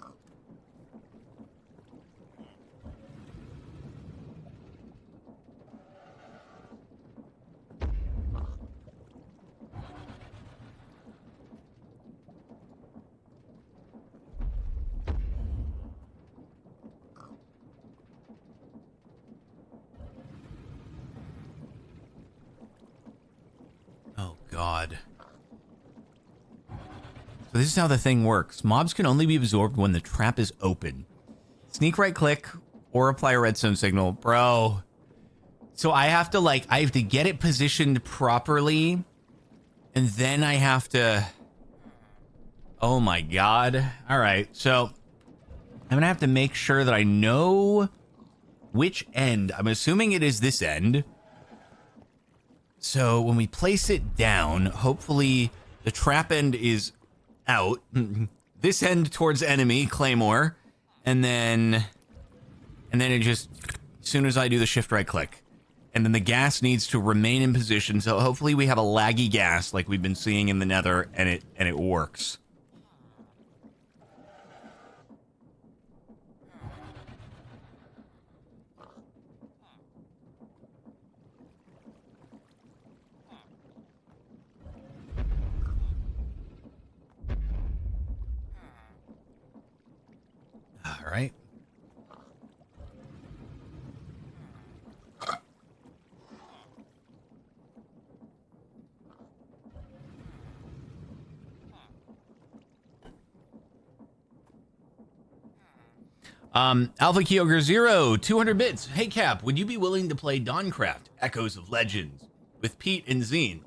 God. So this is how the thing works. Mobs can only be absorbed when the trap is open. Sneak right click or apply a redstone signal. Bro. So I have to get it positioned properly, and then I have to... Oh my God. All right. So I'm gonna have to make sure that I know which end. I'm assuming it is this end. So when we place it down, hopefully the trap end is out. This end towards enemy, Claymore. And then it just, as soon as I do the shift right click. And then the gas needs to remain in position. So hopefully we have a laggy gas like we've been seeing in the nether, and it works. All right. Alpha Kyogre Zero, 200 bits. Hey Cap, would you be willing to play Dawncraft, Echoes of Legends, with Pete and Zine?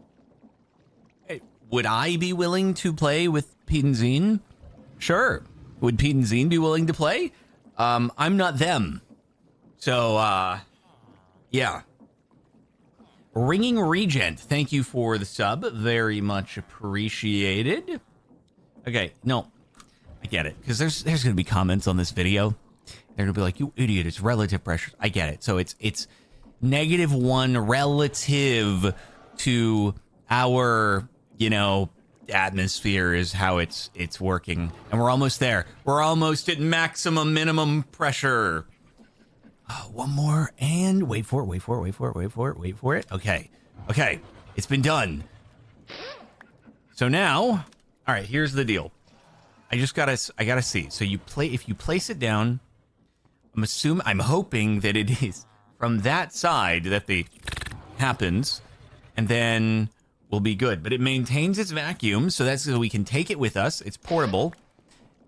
Hey, would I be willing to play with Pete and Zine? Sure. Would Pete and Zine be willing to play? I'm not them. So, yeah. Ringing Regent, thank you for the sub. Very much appreciated. Okay, no, I get it. Because there's going to be comments on this video. They're going to be like, you idiot, it's relative pressure. I get it. So it's -1 relative to our, atmosphere is how it's working. And we're almost there. We're almost at maximum minimum pressure. One more, and wait for it. Okay, it's been done. So now, all right, here's the deal. I gotta see. So if you place it down, I'm hoping that it is from that side that the happens, and then we'll be good. But it maintains its vacuum, so that's so we can take it with us. It's portable,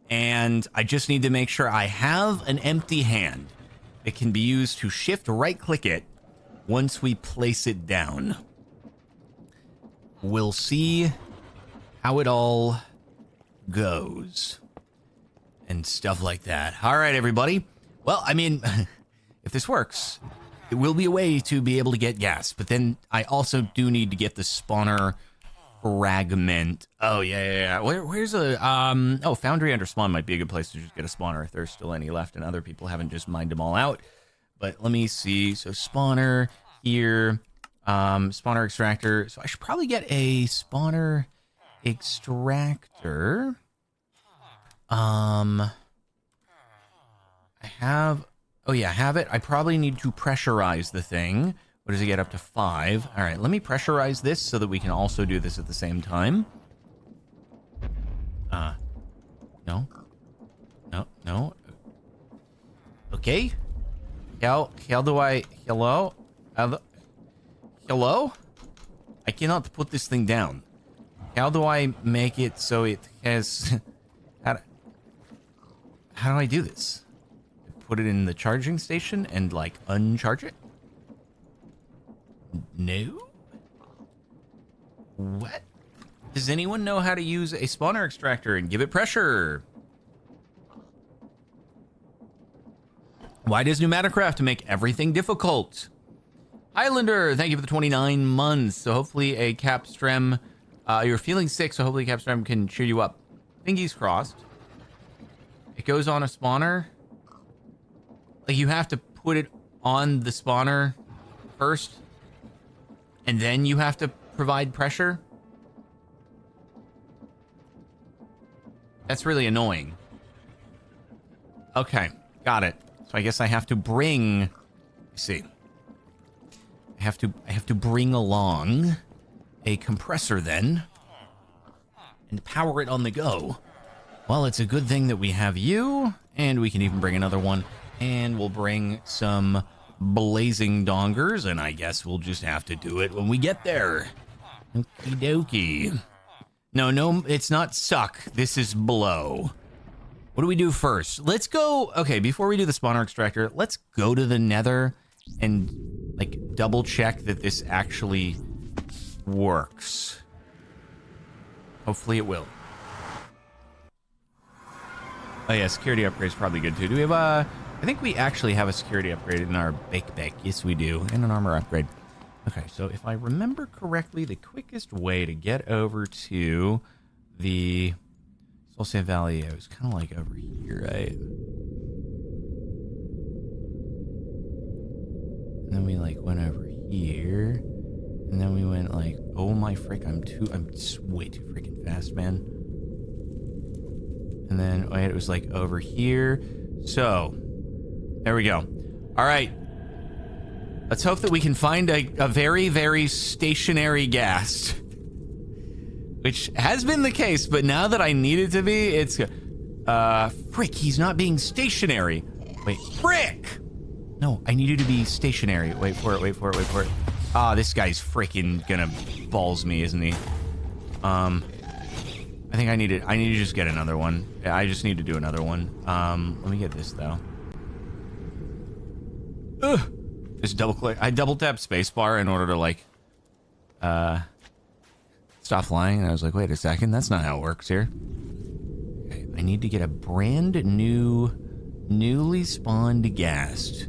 and I just need to make sure I have an empty hand. It can be used to shift right click it once we place it down. We'll see how it all goes and stuff like that. All right, everybody. Well, I mean, if this works, It will be a way to be able to get gas, but then I also do need to get the spawner fragment. Oh, yeah. Where's a, Foundry under spawn might be a good place to just get a spawner if there's still any left and other people haven't just mined them all out. But let me see. So spawner here, spawner extractor. So I should probably get a spawner extractor. I have it. I probably need to pressurize the thing. What does it get up to 5? All right, let me pressurize this so that we can also do this at the same time. No. Okay. How do I... Hello? Hello? I cannot put this thing down. How do I make it so it has... How do I do this? Put it in the charging station and, like, uncharge it? No? What? Does anyone know how to use a spawner extractor and give it pressure? Why does Pneumaticraft make everything difficult? Highlander, thank you for the 29 months. So hopefully a Capstrem, you're feeling sick, so hopefully Capstrem can cheer you up. Fingers crossed. It goes on a spawner. Like, you have to put it on the spawner first, and then you have to provide pressure. That's really annoying. Okay, got it. So I guess I have to bring... Let's see. I have to bring along a compressor then, and power it on the go. Well, it's a good thing that we have you, and we can even bring another one, and we'll bring some blazing dongers, and I guess we'll just have to do it when we get there. Okie dokie. No, it's not suck. This is blow. What do we do first? Let's go... Okay, before we do the spawner extractor, let's go to the nether and, like, double check that this actually works. Hopefully it will. Oh yeah, security upgrade is probably good too. Do we have a... I think we actually have a security upgrade in our bake. Yes, we do. And an armor upgrade. Okay, so if I remember correctly, the quickest way to get over to the Soul Sand Valley, it was kind of like over here, right? And then we like went over here. And then we went like, oh my frick, I'm way too freaking fast, man. And then wait, it was like over here. So there we go. All right. Let's hope that we can find a very, very stationary ghast. Which has been the case, but now that I need it to be, it's... frick, he's not being stationary. Wait, frick! No, I need you to be stationary. Wait for it. Ah, this guy's freaking gonna balls me, isn't he? I think I need to just get another one. I just need to do another one. Let me get this, though. Ugh! Just double click. I double tap spacebar in order to, like, stop flying. And I was like, wait a second, that's not how it works here. Okay, I need to get a brand new, newly spawned ghast.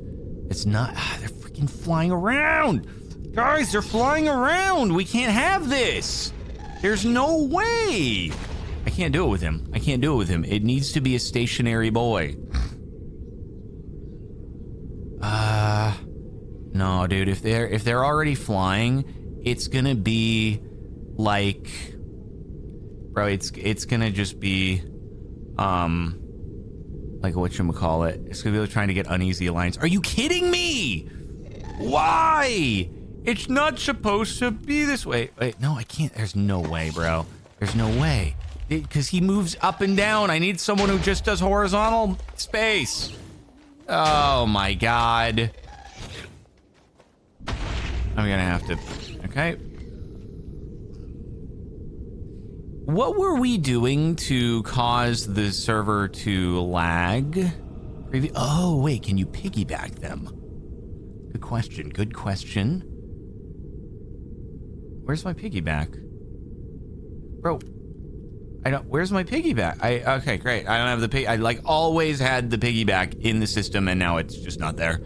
It's not... they're freaking flying around! Guys, they're flying around! We can't have this! There's no way! I can't do it with him. It needs to be a stationary boy. No, dude, if they're already flying, it's gonna be like... Bro, it's gonna just be... like whatchamacallit. It's gonna be like trying to get uneasy alliance. Are you kidding me? Why? It's not supposed to be this way. Wait, no, I can't. There's no way, bro. There's no way. Because he moves up and down. I need someone who just does horizontal space. Oh, my God. I'm gonna have to... Okay. What were we doing to cause the server to lag? Oh, wait, can you piggyback them? Good question. Where's my piggyback? Bro, where's my piggyback? Okay, great. I don't have the I like always had the piggyback in the system and now it's just not there.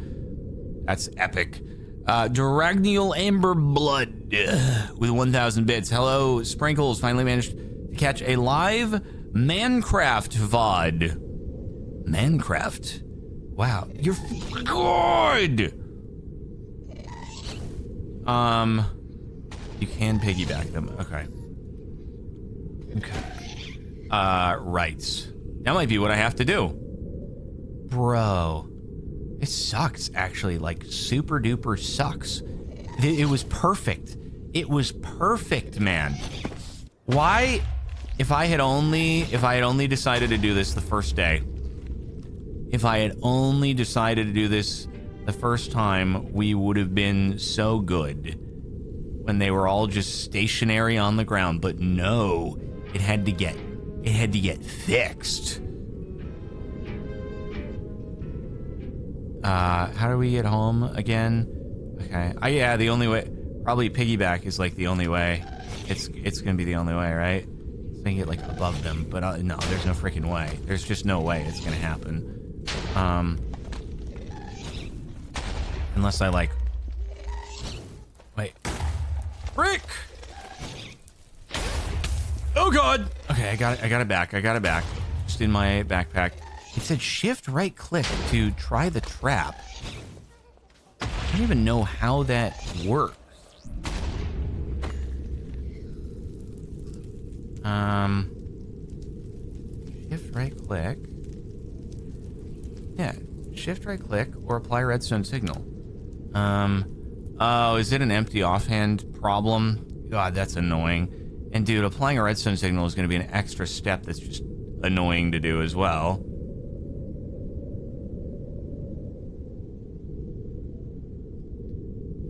That's epic. Dragneel Amber Blood with 1,000 bits. Hello, Sprinkles. Finally managed to catch a live Minecraft VOD. Minecraft. Wow, you're good. You can piggyback them. Okay. Right. That might be what I have to do. Bro. It sucks, actually. Like, super duper sucks. It was perfect. It was perfect, man. Why? If I had only decided to do this the first day. If I had only decided to do this the first time, we would have been so good. When they were all just stationary on the ground. But no, it had to get fixed. How do we get home again? Okay. Yeah, the only way, probably piggyback is like the only way. It's gonna be the only way, right? It's gonna get like above them, but no, there's no freaking way. There's just no way it's gonna happen. Unless I like, wait, frick! Oh God! Okay, I got it back. Just in my backpack. It said shift right click to try the trap. I don't even know how that works. Shift right click. Yeah, shift right click or apply redstone signal. Oh, is it an empty offhand problem? God, that's annoying. And dude, applying a redstone signal is going to be an extra step that's just annoying to do as well.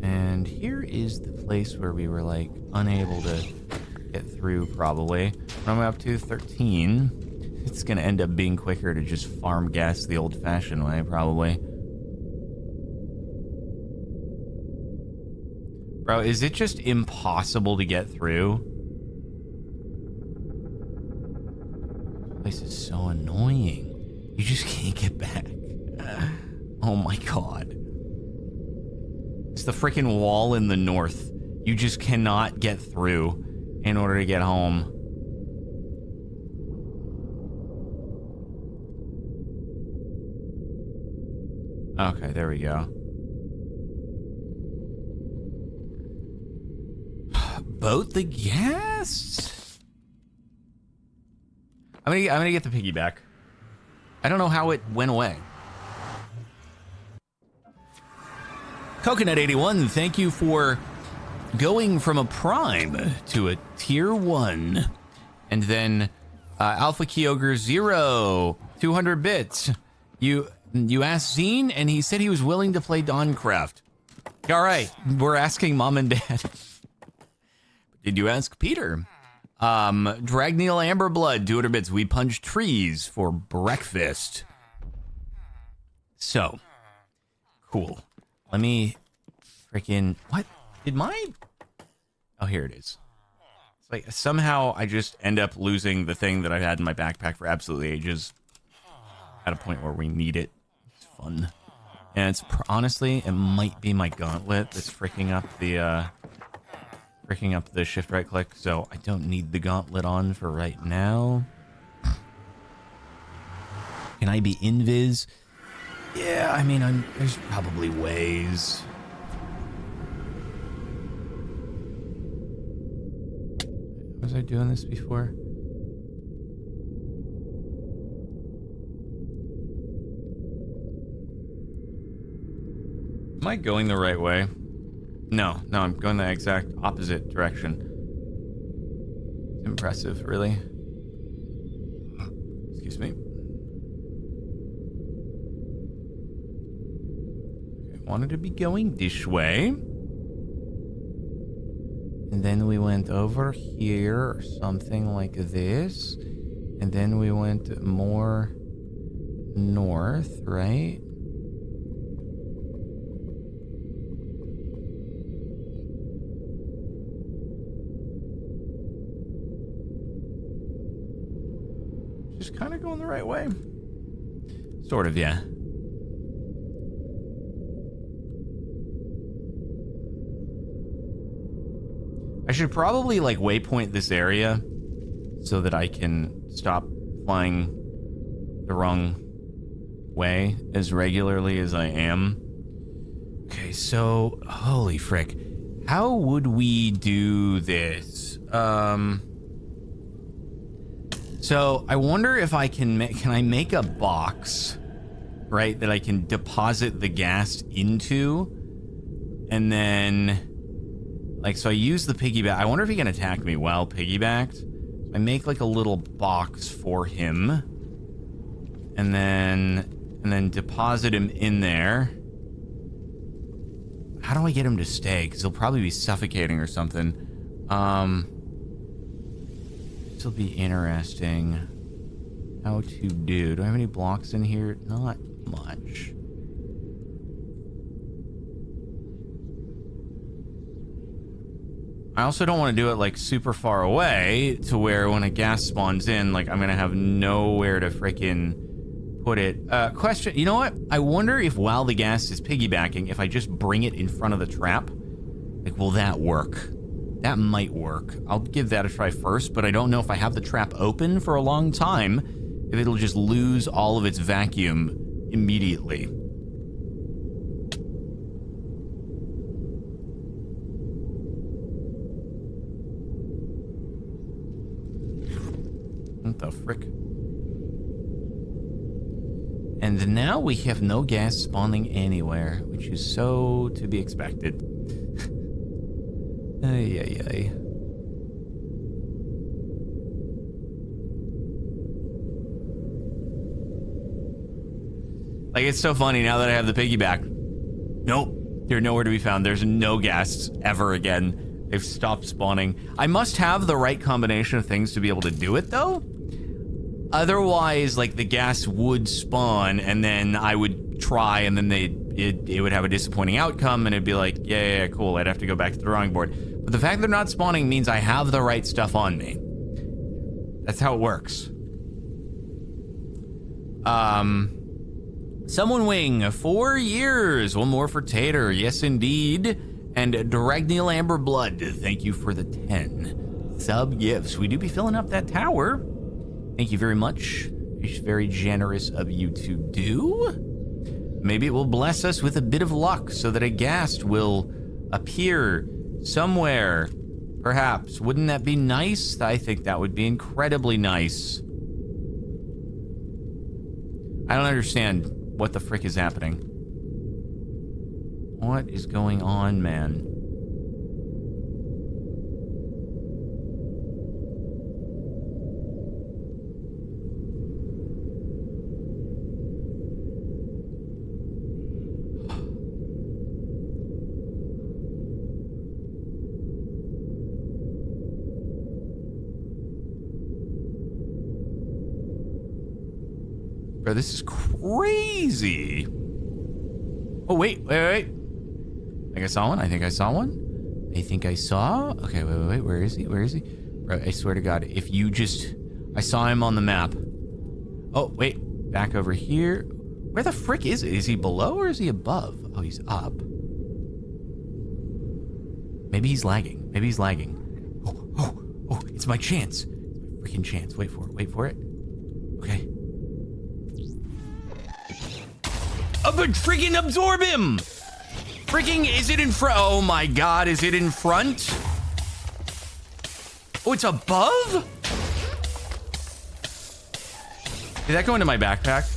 And here is the place where we were like unable to get through probably. What am I up to? 13. It's going to end up being quicker to just farm gas the old-fashioned way probably. Bro, is it just impossible to get through? This place is so annoying. You just can't get back. Oh my God. It's the freaking wall in the north. You just cannot get through in order to get home. Okay, there we go. Boat the gas? I'm gonna get the piggyback. I don't know how it went away. Coconut81, thank you for going from a prime to a tier 1. And then Alpha Kyogre 0, 200 bits. You asked Zine, and he said he was willing to play Dawncraft. All right, we're asking Mom and Dad. Did you ask Peter? Dragneel Amberblood, 200 bits. We punch trees for breakfast. So, cool. Let me freaking, what? Did my, oh, here it is. It's like somehow I just end up losing the thing that I've had in my backpack for absolutely ages. At a point where we need it. It's fun. And it's honestly, it might be my gauntlet that's freaking up the shift right click, so I don't need the gauntlet on for right now. Can I be invis? Yeah, I mean, there's probably ways. Was I doing this before? Am I going the right way? No, I'm going the exact opposite direction. It's impressive, really. Excuse me. Okay, wanted to be going this way. And then we went over here or something like this. And then we went more north, right? Just kind of going the right way. Sort of, yeah. I should probably like waypoint this area so that I can stop flying the wrong way as regularly as I am. Okay, so holy frick. How would we do this? So I wonder if I can I make a box, right, that I can deposit the gas into, and then, like, so I use the piggyback. I wonder if he can attack me while piggybacked. I make like a little box for him, and then deposit him in there. How do I get him to stay? Because he'll probably be suffocating or something. This will be interesting. How to do. Do I have any blocks in here? Not much. I also don't want to do it like super far away to where when a gas spawns in, like I'm going to have nowhere to freaking put it. Question, you know what? I wonder if while the gas is piggybacking, if I just bring it in front of the trap, like, will that work? That might work. I'll give that a try first, but I don't know if I have the trap open for a long time, if it'll just lose all of its vacuum immediately. What the frick? And now we have no gas spawning anywhere, which is so to be expected. Ay, ay, ay. Like, it's so funny now that I have the piggyback. Nope, they're nowhere to be found. There's no gas ever again. They've stopped spawning. I must have the right combination of things to be able to do it, though. Otherwise, like, the gas would spawn, and then I would try, and then it would have a disappointing outcome, and it'd be like, yeah, cool, I'd have to go back to the drawing board. But the fact they're not spawning means I have the right stuff on me. That's how it works. Someone Wing, 4 years. One more for Tater. Yes, indeed. And Dragneel Amber Blood, thank you for the 10 sub gifts. We do be filling up that tower. Thank you very much. It's very generous of you to do. Maybe it will bless us with a bit of luck so that a ghast will appear somewhere, perhaps. Wouldn't that be nice? I think that would be incredibly nice. I don't understand what the frick is happening. What is going on, man? Bro, this is crazy. Oh, wait. I think I saw one. I think I saw one. I think I saw. Okay, wait. Where is he? Bro, I swear to God, if you just... I saw him on the map. Oh, wait. Back over here. Where the frick is it? Is he below or is he above? Oh, he's up. Maybe he's lagging. Oh, it's my chance. It's my freaking chance. Wait for it. Okay. But freaking absorb him! Freaking, is it in front? Oh my God, is it in front? Oh, it's above? Did that go into my backpack?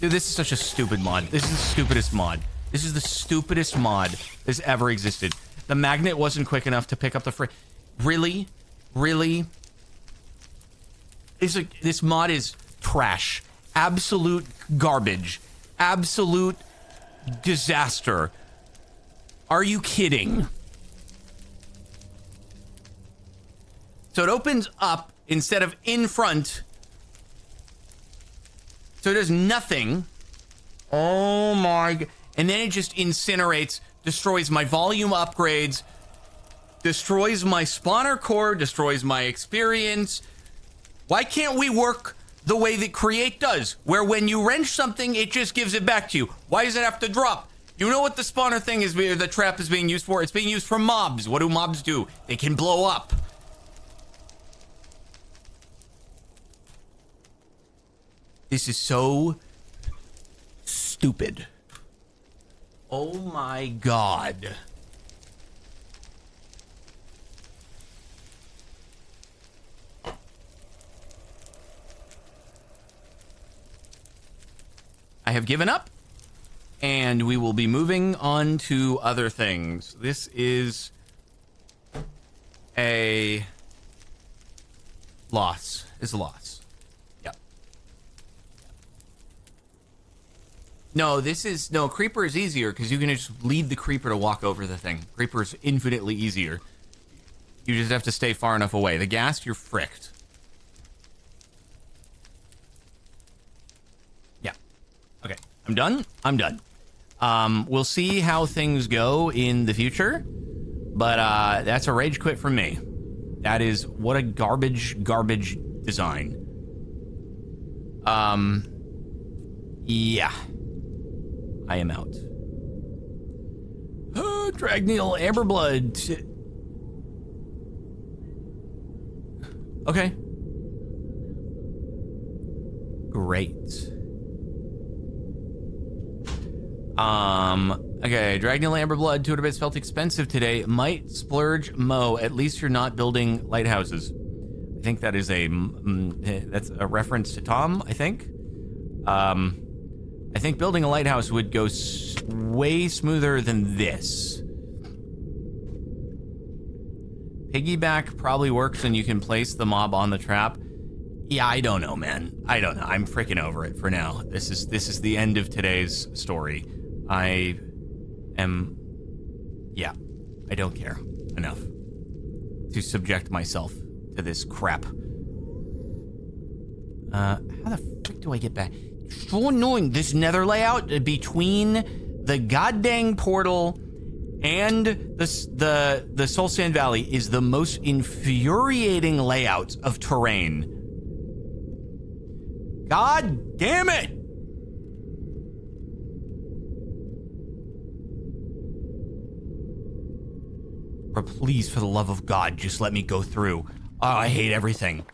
Dude, this is such a stupid mod. This is the stupidest mod. This is the stupidest mod that's ever existed. The magnet wasn't quick enough to pick up the Really? This mod is trash. Absolute garbage. Absolute disaster. Are you kidding? So it opens up instead of in front. So it does nothing. Oh my God. And then it just incinerates, destroys my volume upgrades, destroys my spawner core, destroys my experience. Why can't we work the way that Create does, where when you wrench something, it just gives it back to you? Why does it have to drop? You know what the spawner thing is, the trap is being used for? It's being used for mobs. What do mobs do? They can blow up. This is so stupid. Oh my God. I have given up, and we will be moving on to other things. This is a loss. It's a loss. Yep. No, Creeper is easier because you can just lead the Creeper to walk over the thing. Creeper is infinitely easier. You just have to stay far enough away. The ghast, you're fricked. Yeah. Okay. I'm done. I'm done. We'll see how things go in the future, but that's a rage quit from me. That is what a garbage design. Yeah. I am out. Dragneel Amberblood. Okay. Great. Okay, Dragneel Amberblood, 200 bits felt expensive today. Might splurge Mo. At least you're not building lighthouses. I think that is that's a reference to Tom, I think. I think building a lighthouse would go way smoother than this. Piggyback probably works and you can place the mob on the trap. Yeah, I don't know, man. I don't know. I'm freaking over it for now. This is the end of today's story. I don't care enough to subject myself to this crap. How the frick do I get back? It's so annoying. This nether layout between the goddamn portal and the Soul Sand Valley is the most infuriating layout of terrain. God damn it! Or please, for the love of God, just let me go through. Oh, I hate everything.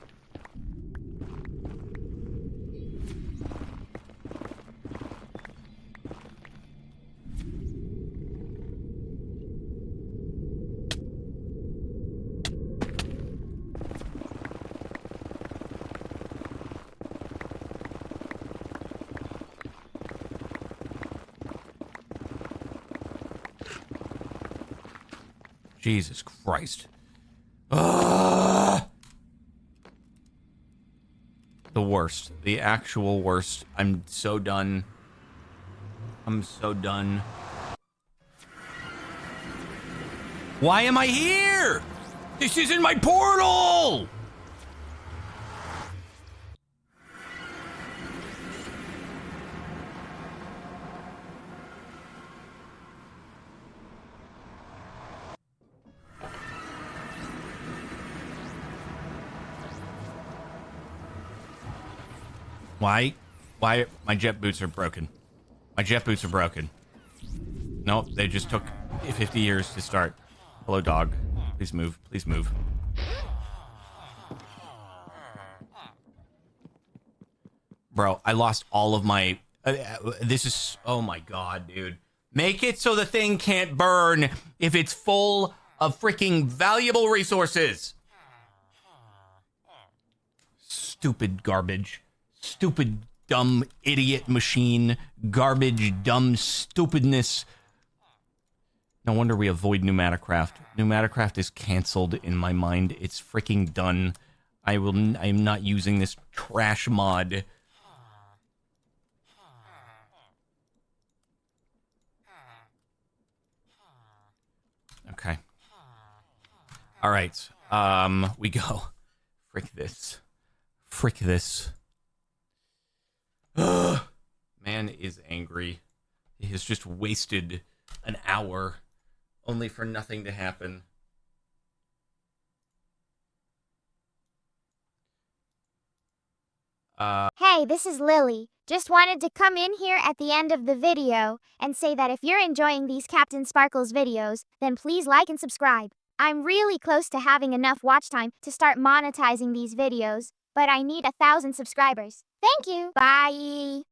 Jesus Christ. The worst. The actual worst. I'm so done. I'm so done. Why am I here? This isn't my portal! Why? My jet boots are broken. My jet boots are broken. Nope, they just took 50 years to start. Hello, dog. Please move. Please move. Bro, I lost all of my... this is... Oh my God, dude. Make it so the thing can't burn if it's full of freaking valuable resources. Stupid garbage. Stupid, dumb, idiot machine. Garbage, dumb, stupidness. No wonder we avoid Pneumaticraft. Pneumaticraft is canceled in my mind. It's freaking done. I am not using this trash mod. Okay. All right. We go. Frick this. Frick this. Man is angry. He has just wasted an hour only for nothing to happen. Hey, this is Lily. Just wanted to come in here at the end of the video and say that if you're enjoying these CaptainSparklez videos, then please like and subscribe. I'm really close to having enough watch time to start monetizing these videos, but I need 1,000 subscribers. Thank you. Bye.